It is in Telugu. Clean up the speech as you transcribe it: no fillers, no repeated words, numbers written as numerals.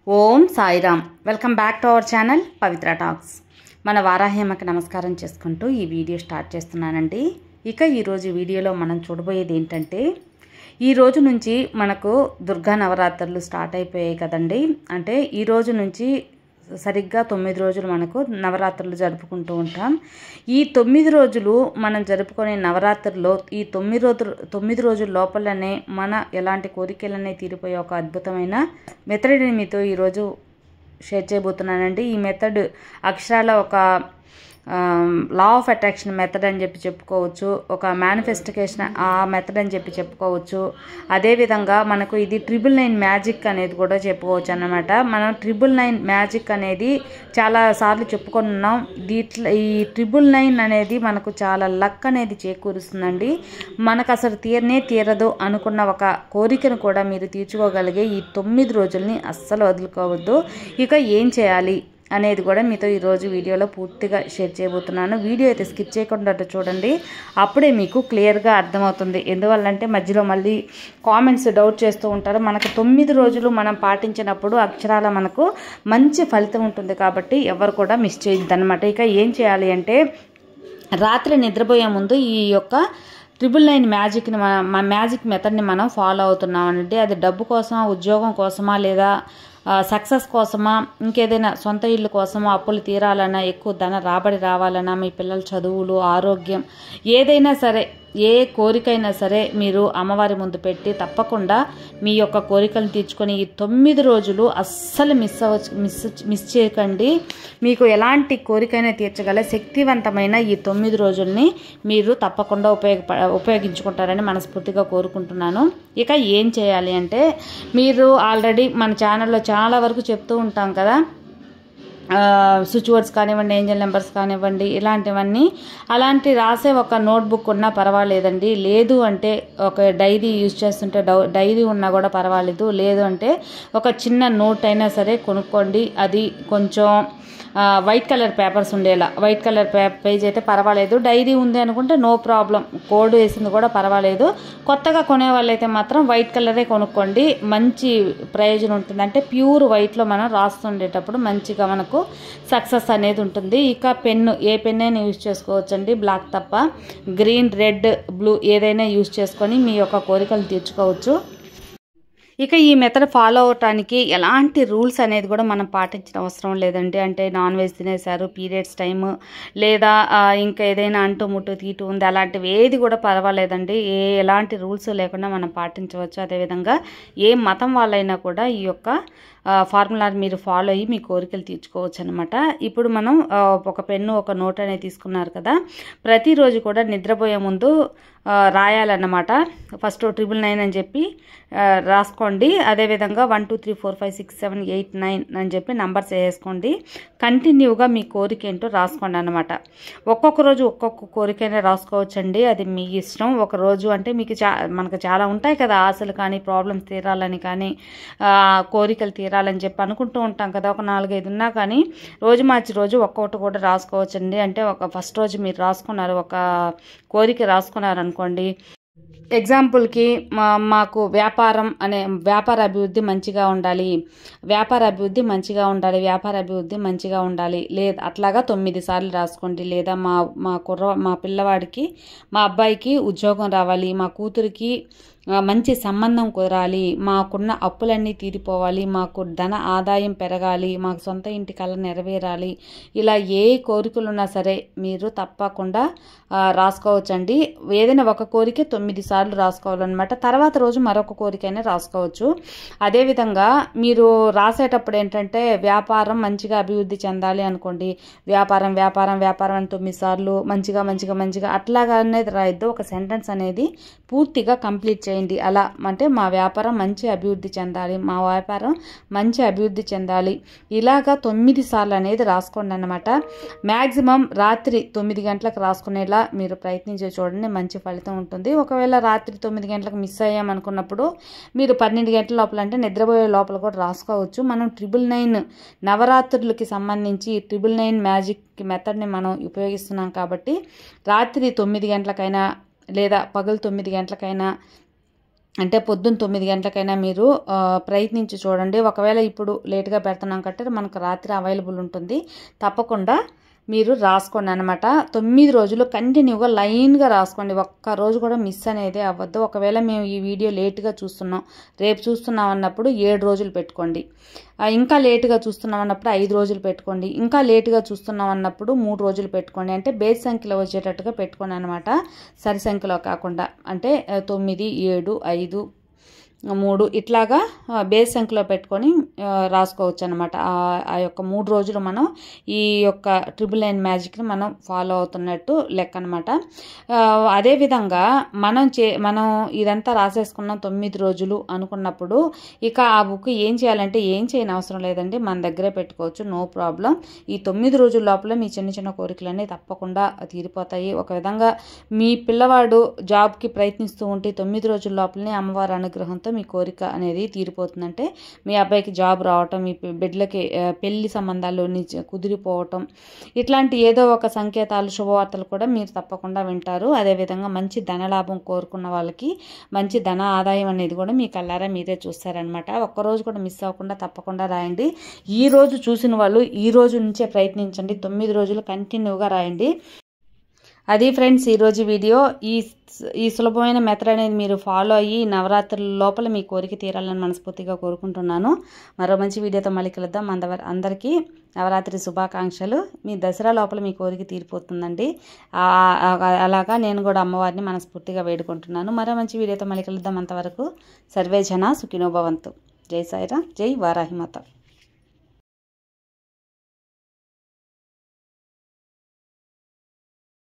Om Sairam. Welcome back to our channel Pavitra talks. మన వారాహ్యమ్మకి నమస్కారం చేసుకుంటూ ఈ వీడియో స్టార్ట్ చేస్తున్నానండి. ఇక ఈరోజు వీడియోలో మనం చూడబోయేది ఏంటంటే, ఈ రోజు నుంచి మనకు దుర్గా నవరాత్రులు స్టార్ట్ అయిపోయాయి కదండి. అంటే ఈ రోజు నుంచి సరిగ్గా 9 రోజులు మనకు నవరాత్రులు జరుపుకుంటూ ఉంటాం. ఈ 9 రోజులు మనం జరుపుకునే నవరాత్రుల్లో ఈ 9 రోజుల లోపలనే మన ఎలాంటి కోరికలనే తీరిపోయే ఒక అద్భుతమైన మెథడ్ని మీతో ఈరోజు షేర్ చేయబోతున్నానండి. ఈ మెథడ్ అక్షరాల ఒక లా ఆఫ్ అట్రాక్షన్ మెథడ్ అని చెప్పి చెప్పుకోవచ్చు, ఒక మేనిఫెస్టికేషన్ ఆ మెథడ్ అని చెప్పి చెప్పుకోవచ్చు. అదేవిధంగా మనకు ఇది 999 మ్యాజిక్ అనేది కూడా చెప్పుకోవచ్చు అన్నమాట. మనం 999 మ్యాజిక్ అనేది చాలా సార్లు చెప్పుకున్నాం. ఈ 999 అనేది మనకు చాలా లక్ అనేది చేకూరుస్తుందండి. మనకు అసలు తీరదు అనుకున్న ఒక కోరికను కూడా మీరు తీర్చుకోగలిగే ఈ 9 రోజుల్ని అస్సలు వదులుకోవద్దు. ఇక ఏం చేయాలి అనేది కూడా మీతో ఈరోజు వీడియోలో పూర్తిగా షేర్ చేయబోతున్నాను. వీడియో అయితే స్కిప్ చేయకుండా చూడండి, అప్పుడే మీకు క్లియర్గా అర్థమవుతుంది. ఎందువల్లంటే మధ్యలో మళ్ళీ కామెంట్స్ డౌట్ చేస్తూ ఉంటారు. మనకు 9 రోజులు మనం పాటించినప్పుడు అక్షరాల మనకు మంచి ఫలితం ఉంటుంది కాబట్టి ఎవరు కూడా మిస్ చేయొద్దు అనమాట. ఇక ఏం చేయాలి అంటే, రాత్రి నిద్రపోయే ముందు ఈ యొక్క 999 మ్యాజిక్ని మ్యాజిక్ మెథడ్ని మనం ఫాలో అవుతున్నామంటే, అది డబ్బు కోసమా, ఉద్యోగం కోసమా, లేదా సక్సెస్ కోసమా, ఇంకేదైనా సొంత ఇల్లు కోసమా, అప్పులు తీరాలన్నా, ఎక్కువ ధన రాబడి రావాలన్నా, మీ పిల్లల చదువులు, ఆరోగ్యం, ఏదైనా సరే, ఏ కోరికైనా సరే మీరు అమ్మవారి ముందు పెట్టి తప్పకుండా మీ యొక్క కోరికలను తీర్చుకొని ఈ 9 రోజులు అస్సలు మిస్ చేయకండి. మీకు ఎలాంటి కోరికైనా తీర్చగల శక్తివంతమైన ఈ 9 రోజుల్ని మీరు తప్పకుండా ఉపయోగించుకుంటారని మనస్ఫూర్తిగా కోరుకుంటున్నాను. ఇక ఏం చేయాలి అంటే, మీరు ఆల్రెడీ మన ఛానల్లో చాలా వరకు చెప్తూ ఉంటాం కదా, స్విచ్ వర్డ్స్ కానివ్వండి, ఏంజల్ నెంబర్స్ కానివ్వండి, ఇలాంటివన్నీ అలాంటి రాసే ఒక నోట్బుక్ ఉన్నా పర్వాలేదండి. లేదు అంటే ఒక డైరీ యూజ్ చేస్తుంటే డైరీ ఉన్నా కూడా పర్వాలేదు. లేదు అంటే ఒక చిన్న నోట్ అయినా సరే కొనుక్కోండి. అది కొంచెం వైట్ కలర్ పేపర్స్ ఉండేలా, వైట్ కలర్ పేజ్ అయితే పర్వాలేదు. డైరీ ఉంది అనుకుంటే నో ప్రాబ్లం, కోడ్ వేసింది కూడా పర్వాలేదు. కొత్తగా కొనే వాళ్ళైతే మాత్రం వైట్ కలరే కొనుక్కోండి, మంచి ప్రయోజనం ఉంటుంది. అంటే ప్యూర్ వైట్లో మనం రాస్తుండేటప్పుడు మంచిగా మనకు సక్సెస్ అనేది ఉంటుంది. ఇక పెన్ను, ఏ పెన్ అయినా యూజ్ చేసుకోవచ్చండి, బ్లాక్ తప్ప. గ్రీన్, రెడ్, బ్లూ ఏదైనా యూజ్ చేసుకొని మీ యొక్క కోరికలు తీర్చుకోవచ్చు. ఇక ఈ మెథడ్ ఫాలో అవటానికి ఎలాంటి రూల్స్ అనేది కూడా మనం పాటించిన అవసరం లేదండి. అంటే నాన్ వెజ్ తినేశారు, పీరియడ్స్ టైము, లేదా ఇంకా ఏదైనా అంటు ముట్టు తీటు ఉంది, అలాంటివి ఏది కూడా పర్వాలేదండి. ఎలాంటి రూల్స్ లేకుండా మనం పాటించవచ్చు. అదేవిధంగా ఏ మతం వాళ్ళైనా కూడా ఈ యొక్క ఫార్ములాని మీరు ఫాలో అయ్యి మీ కోరికలు తీర్చుకోవచ్చు అనమాట. ఇప్పుడు మనం ఒక పెన్ను, ఒక నోట్ అనేది తీసుకున్నారు కదా, ప్రతిరోజు కూడా నిద్రపోయే ముందు రాయాలన్నమాట. ఫస్ట్ 999 అని చెప్పి రాసుకోండి. అదేవిధంగా 1 2 3 4 5 6 7 8 9 అని చెప్పి నంబర్స్ వేసుకోండి. కంటిన్యూగా మీ కోరిక ఏంటో రాసుకోండి అనమాట. ఒక్కొక్క రోజు ఒక్కొక్క కోరికైనా రాసుకోవచ్చండి, అది మీ ఇష్టం. ఒక రోజు అంటే మీకు మనకు చాలా ఉంటాయి కదా ఆశలు కానీ, ప్రాబ్లమ్స్ తీరాలని కానీ, కోరికలు తీరాలని చెప్పి అనుకుంటూ ఉంటాం కదా. ఒక 4-5 ఉన్నా కానీ రోజు మార్చి రోజు ఒక్కొక్కటి కూడా రాసుకోవచ్చండి. అంటే ఒక ఫస్ట్ రోజు మీరు రాసుకున్నారు, ఒక కోరిక రాసుకున్నారు అనుకోండి. ఎగ్జాంపుల్కి మాకు వ్యాపార అభివృద్ధి మంచిగా ఉండాలి, వ్యాపార అభివృద్ధి మంచిగా ఉండాలి, వ్యాపార అభివృద్ధి మంచిగా ఉండాలి, లేదా అట్లాగా 9 సార్లు రాసుకోండి. లేదా మా పిల్లవాడికి, మా అబ్బాయికి ఉద్యోగం రావాలి, మా కూతురికి మంచి సంబంధం కుదరాలి, మాకున్న అప్పులన్నీ తీరిపోవాలి, మాకు ధన ఆదాయం పెరగాలి, మాకు సొంత ఇంటి కళ నెరవేరాలి, ఇలా ఏ కోరికలు ఉన్నా సరే మీరు తప్పకుండా రాసుకోవచ్చండి. ఏదైనా ఒక కోరిక 9 సార్లు రాసుకోవాలన్నమాట. తర్వాత రోజు మరొక కోరికైనా రాసుకోవచ్చు. అదేవిధంగా మీరు రాసేటప్పుడు ఏంటంటే, వ్యాపారం మంచిగా అభివృద్ధి చెందాలి అనుకోండి, వ్యాపారం వ్యాపారం వ్యాపారం అని 9 సార్లు మంచిగా మంచిగా మంచిగా అట్లాగా అనేది రాయొద్దు. ఒక సెంటెన్స్ అనేది పూర్తిగా కంప్లీట్ చేయండి. అలా అంటే మా వ్యాపారం మంచి అభివృద్ధి చెందాలి, మా వ్యాపారం మంచి అభివృద్ధి చెందాలి, ఇలాగా 9 సార్లు అనేది రాసుకోండి అన్నమాట. మ్యాక్సిమం రాత్రి 9 గంటలకు రాసుకునేలా మీరు ప్రయత్నించి చూడండి, మంచి ఫలితం ఉంటుంది. ఒకవేళ రాత్రి 9 గంటలకు మిస్ అయ్యామనుకున్నప్పుడు మీరు 12 గంటల లోపల, అంటే నిద్రపోయే లోపల కూడా రాసుకోవచ్చు. మనం 999 నవరాత్రులకి సంబంధించి 999 మ్యాజిక్ మెథడ్ని మనం ఉపయోగిస్తున్నాం కాబట్టి రాత్రి 9 గంటలకైనా లేదా పగలు 9 గంటలకైనా అంటే పొద్దున్న 9 గంటలకైనా మీరు ప్రయత్నించి చూడండి. ఒకవేళ ఇప్పుడు లేట్గా పెడుతున్నాం కంటే మనకు రాత్రి అవైలబుల్ ఉంటుంది. తప్పకుండా మీరు రాసుకోండి అనమాట. 9 రోజులు కంటిన్యూగా లైన్గా రాసుకోండి. ఒక్క రోజు కూడా మిస్ అనేది అవ్వద్దు. ఒకవేళ మేము ఈ వీడియో లేట్గా చూస్తున్నాం, రేపు చూస్తున్నాం అన్నప్పుడు 7 రోజులు పెట్టుకోండి. ఇంకా లేటుగా చూస్తున్నాం అన్నప్పుడు 5 రోజులు పెట్టుకోండి. ఇంకా లేటుగా చూస్తున్నాం అన్నప్పుడు 3 రోజులు పెట్టుకోండి. అంటే బేస్ సంఖ్యలో వచ్చేటట్టుగా పెట్టుకోండి అనమాట. సరి సంఖ్యలో కాకుండా అంటే 9, 7, 5, 3 ఇట్లాగా బేస్ సంఖ్యలో పెట్టుకొని రాసుకోవచ్చు అనమాట. ఆ యొక్క 3 రోజులు మనం ఈ యొక్క ట్రిపుల్ నైన్ మ్యాజిక్ని మనం ఫాలో అవుతున్నట్టు లెక్క అనమాట. అదేవిధంగా మనం ఇదంతా రాసేసుకున్నాం 9 రోజులు అనుకున్నప్పుడు ఇక ఆ బుక్ ఏం చేయాలంటే ఏం చేయని అవసరం లేదండి, మన దగ్గరే పెట్టుకోవచ్చు, నో ప్రాబ్లం. ఈ 9 రోజుల లోపల మీ చిన్న చిన్న కోరికలన్నీ తప్పకుండా తీరిపోతాయి. ఒక విధంగా మీ పిల్లవాడు జాబ్కి ప్రయత్నిస్తూ ఉంటే 9 రోజుల లోపలనే అమ్మవారి అనుగ్రహంతో మీ కోరిక అనేది తీరిపోతుందంటే మీ అబ్బాయికి జాబ్ రావటం, మీ బిడ్డలకి పెళ్లి సంబంధాలు కుదిరిపోవటం, ఇట్లాంటి ఏదో ఒక సంకేతాలు శుభవార్తలు కూడా మీరు తప్పకుండా వింటారు. అదేవిధంగా మంచి ధనలాభం కోరుకున్న వాళ్ళకి మంచి ధన ఆదాయం అనేది కూడా మీ కళ్ళారా మీరే చూస్తారనమాట. ఒక్కరోజు కూడా మిస్ అవ్వకుండా తప్పకుండా రాయండి. ఈ రోజు చూసిన వాళ్ళు ఈ రోజు నుంచే ప్రయత్నించండి. 9 రోజులు కంటిన్యూగా రాయండి. అది ఫ్రెండ్స్ ఈరోజు వీడియో. ఈ సులభమైన మెథడ్ అనేది మీరు ఫాలో అయ్యి నవరాత్రుల లోపల మీ కోరిక తీరాలని మనస్ఫూర్తిగా కోరుకుంటున్నాను. మరో మంచి వీడియోతో మళ్ళీ కలుద్దాం. అందరికీ నవరాత్రి శుభాకాంక్షలు. మీ దసరా లోపల మీ కోరిక తీరిపోతుందండి. అలాగా నేను కూడా అమ్మవారిని మనస్ఫూర్తిగా వేడుకుంటున్నాను. మరో మంచి వీడియోతో మళ్ళీ కలుద్దాం. అంతవరకు సర్వే జన సుఖినో భవంతు. జై సాయిరాం, జై వారాహిమాత.